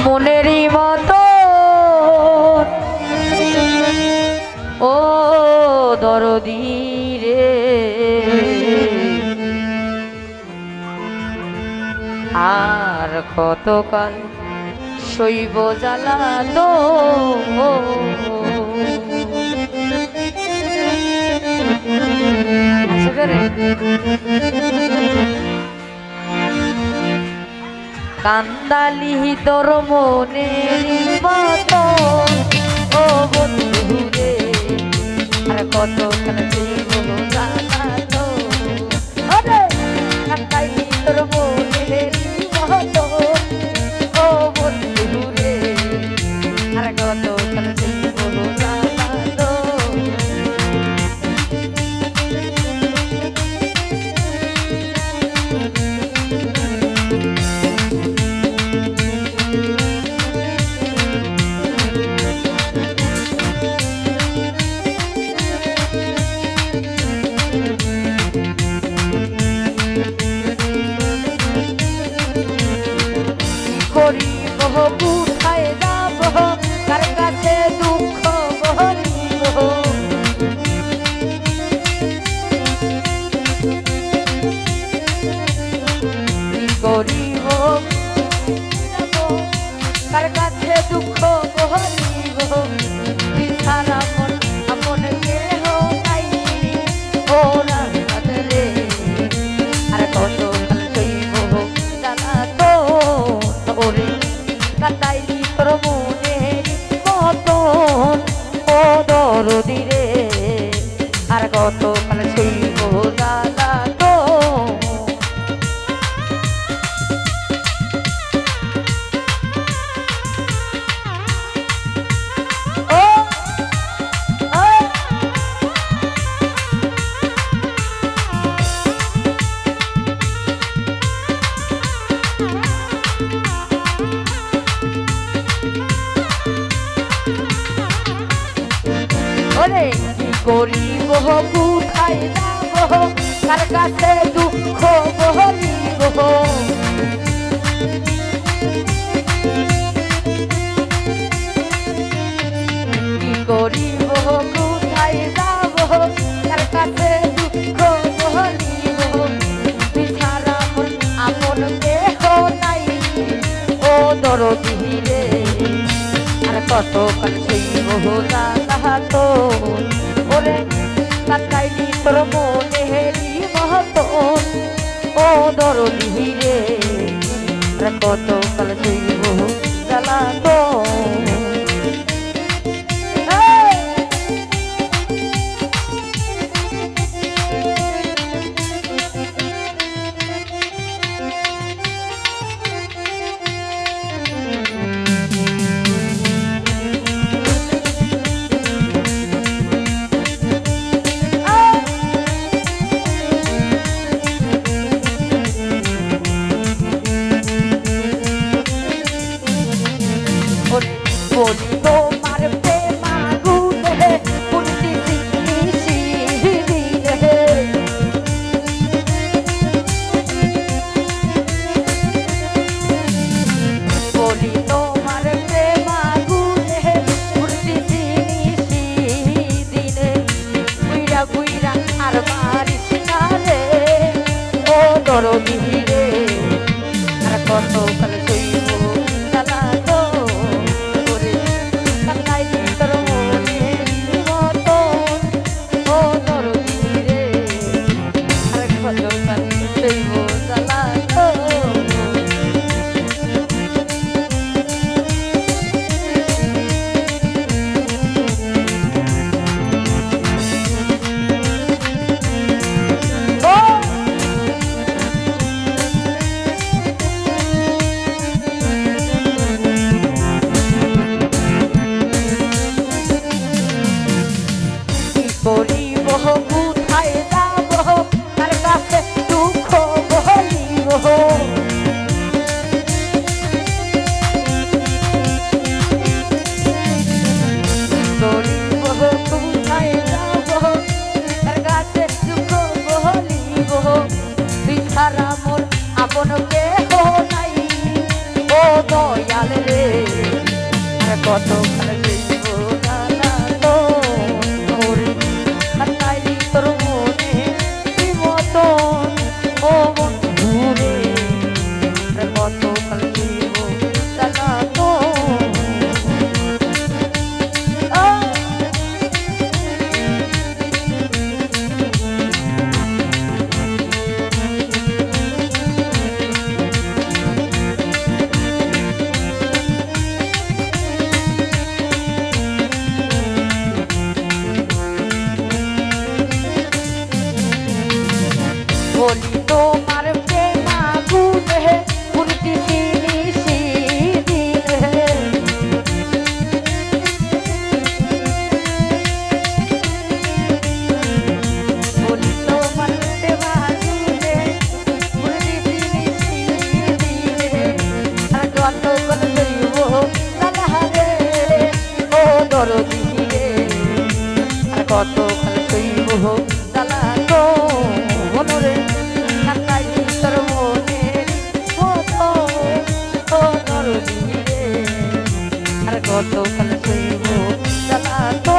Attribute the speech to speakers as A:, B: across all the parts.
A: মনেরই মতো ও দরদি রে আর কতকাল শৈব জ্বালা তো কান্দালি তোর মনের মতো ও বন্ধু রে আর কতকাল শৈব জ্বালা তো কান্দালি তোর মনের মতো ও বন্ধু রে আর কতকাল শৈব জ্বালা তো করিব কোথায় যাব কার কাছে দুঃখ বলিব করিব যাব কার কাছে দুঃখ বলিব সারা মন আপন কেহ নাই ও রাত রে আর কত কাল সইব জ্বালা তো ওরে কাটাইলি তোর মনের মতন ও দরদি রে আর কত কাল সইব জ্বালা তো ওরে কি করিব কোথায় যাব কার কাছে দুঃখ বলিব কি করিব কোথায় যাব কার কাছে দুঃখ বলিব বিছাড়া মন আপন দেহ নাই ও দরদি রে আর কত কাল সইব জ্বালা তো ওরে কাটাইলি তোর মনেরই মতন ও দরদি রে আর কত কাল সইব জ্বালা তো বলি তোমার প্রেমাগুনে পুরটি রে বলি তোমার প্রেমাগুনে পুরটি দিনে গুইরা গুইরা আর মারিস না রে ও দরদি রে আর কত কাল সইব জ্বালা তো কত কাল সইব জ্বালা তো ওরে আর নাইলি তোর মনে মতন ও বন্ধু রে কত কাল সইব জ্বালা তো বলি তোমার প্রেমা গুনে পুরতি নিশি দিলে বলি তোমার প্রেমা গুনে পুরতি নিশি দিলে আর কত কত সইব জ্বালা রে ও দরদি রে আর কত কত সইব জ্বালা গো রে নাইলি তোর মনে মতো ও দরদি রে আর কত কাল সইব জ্বালা তো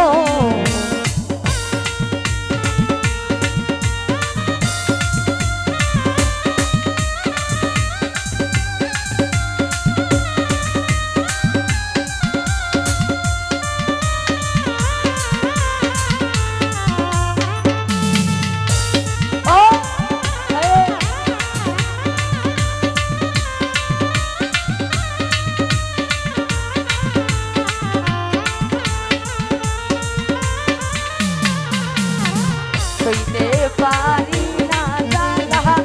A: সইতে পারি না জ্বালা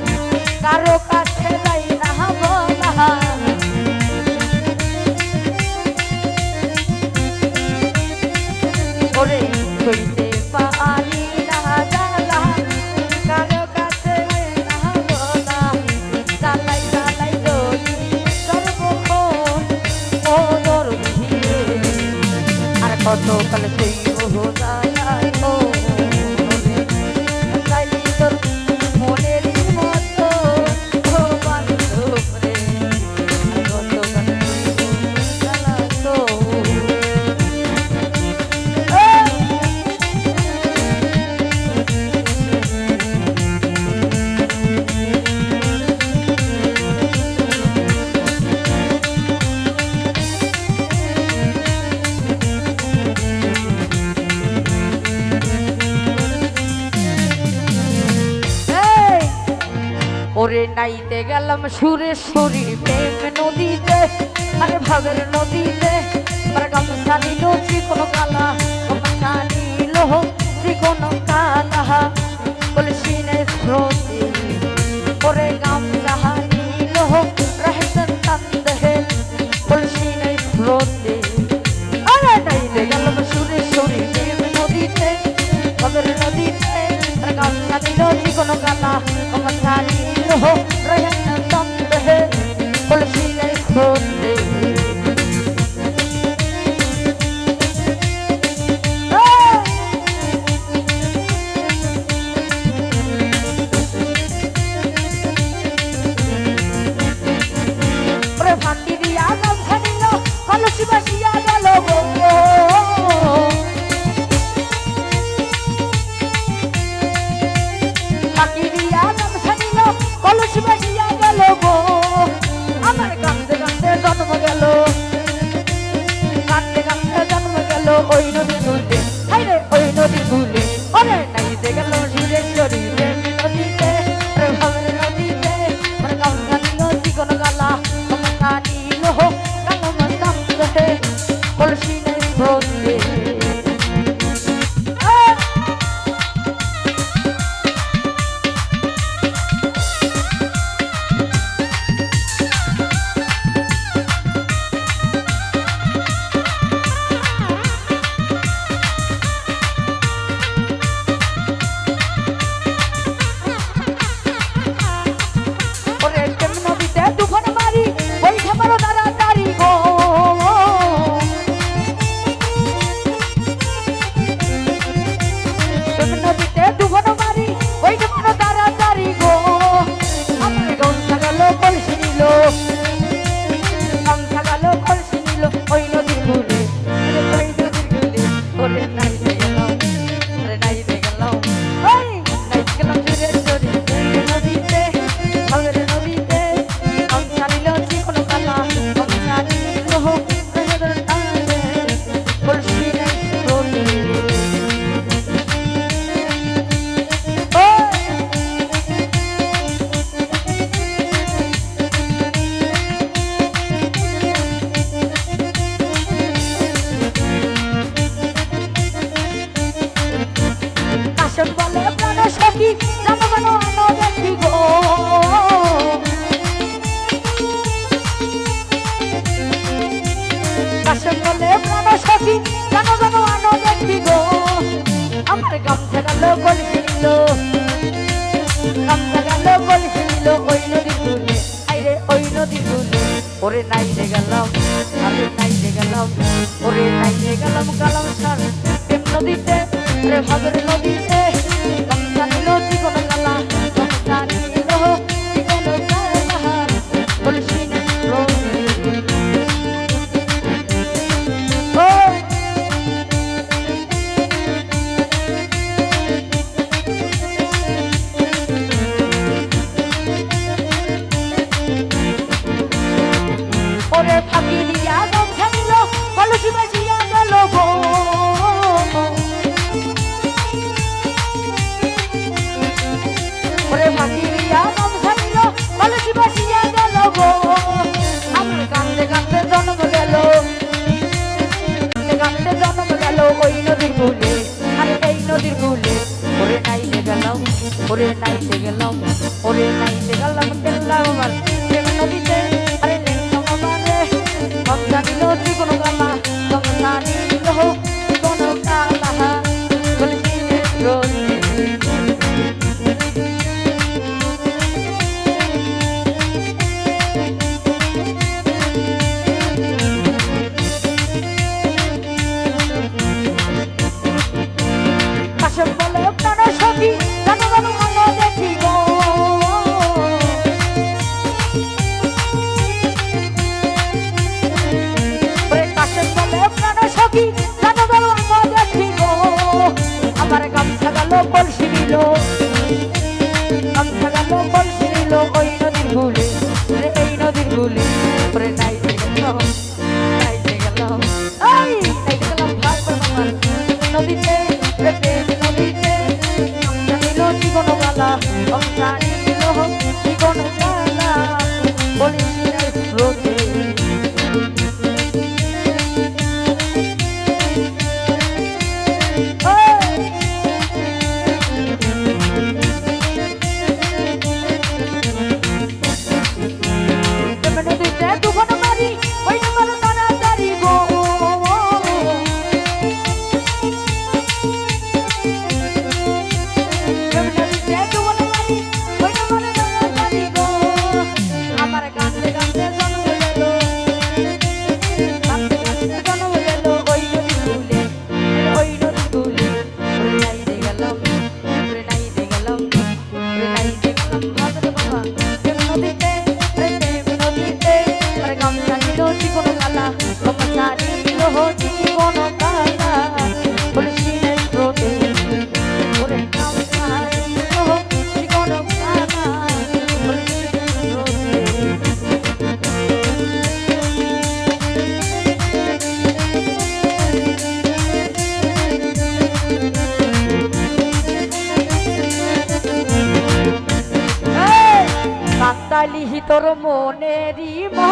A: কারো কাছে যাই না বলা ওরে সইতে পারি না জ্বালা কারো কাছে যাই না বলা জ্বালাই জ্বালাই দলি সর্বক্ষণ ও দরদি রে আর কত কাল সইব জ্বালাই ও ওরে নাইতে গেলাম সুরেশ্বরী প্রেম নদীতে আরে ভাবের নদীতে আমার গামছা নিল চিকন কালা গামছা নিল চিকন কালা কলসিনে স্রোতে ওরে গামছা নিল রহসন তন্দে কলসিনে স্রোতে আরে নাইতে গেলাম সুরেশ্বরী প্রেম নদীতে ভাবের নদীতে আর গামছা নিল চিকন কালা গামছা हो रहन तंद है कुलसी ने खोते अरे फाटी दिया गम छनिलो कुलसी बसिया गलो गो फाटी दिया गम छनिलो কলসি বাজিয়া গেল গো আমার কান্দে কান্দে জন্ম গেল কান্দে কান্দে জন্ম গেল ওই নদী গুলে হাইরে ওই নদী গুলে ওরে নাইতে গেল সুরেশ্বরী প্রেম নদীতে রে ভাবের নদীতে আমার গামছা নিল চিকন গালা গামছা নিল কালো মাসামতে কলসি নাই ভোগে সখী জানো জানো আনো দেখি গো আমার গামছা গেল কলসি নিল গামছা গেল কলসি নিল ওই নদীর কূলে আইরে ওই নদীর কূলে ওরে নাইতে গেলাম আরে নাইতে গেলাম ওরে নাইতে গেলাম গেলাম সার প্রেম নদীতে রে ভাবের নদীতে গামছা নিল জীবন গালা গামছা নিল জীবন গালা কলসি নিল ওরে ফাঁকি দিয়া গামছা নিল কলসি বাজিয়া গেল গো ওরে ফাঁকি দিয়া গামছা নিল কলসি বাজিয়া গেল গো আমার কান্দে কান্দে জন্ম গেল কান্দে জন্ম গেল ওই নদীর কূলে আর এই নদীর কূলে ওরে নাইতে গেলাম ওরে নাইতে গেলাম ওরে নাইতে গেলাম গেলাম আমার প্রেম নদীতে আরে গামছা নিল জীবন গালা গামছা নিল জীবন গালা কলসি নিল কাশেম বলে প্রাণ সখী জানো জানো আনো দেখি গো সখী জানো জানো আনো দেখি গো আমার গামছা গেল কলসি নিল গামছা গেল কলসি নিল ওই নদীর কূলে রে এই নদীর কূলে ওরে নাইতে গেলাম এই নাইতে গেলাম ভাগ আমার নদীতে রে প্রেম নদীতে গামছা নিল জীবন গালা গামছা নিল জীবন গালা কলসি নাই স্রোতে জীবন গালা গামছা নিল জীবন গালা কলসি নাই স্রোতে ওরে গামছা নিল জীবন গালা কলসি নাই স্রোতে কান্দালি তোর মনেরই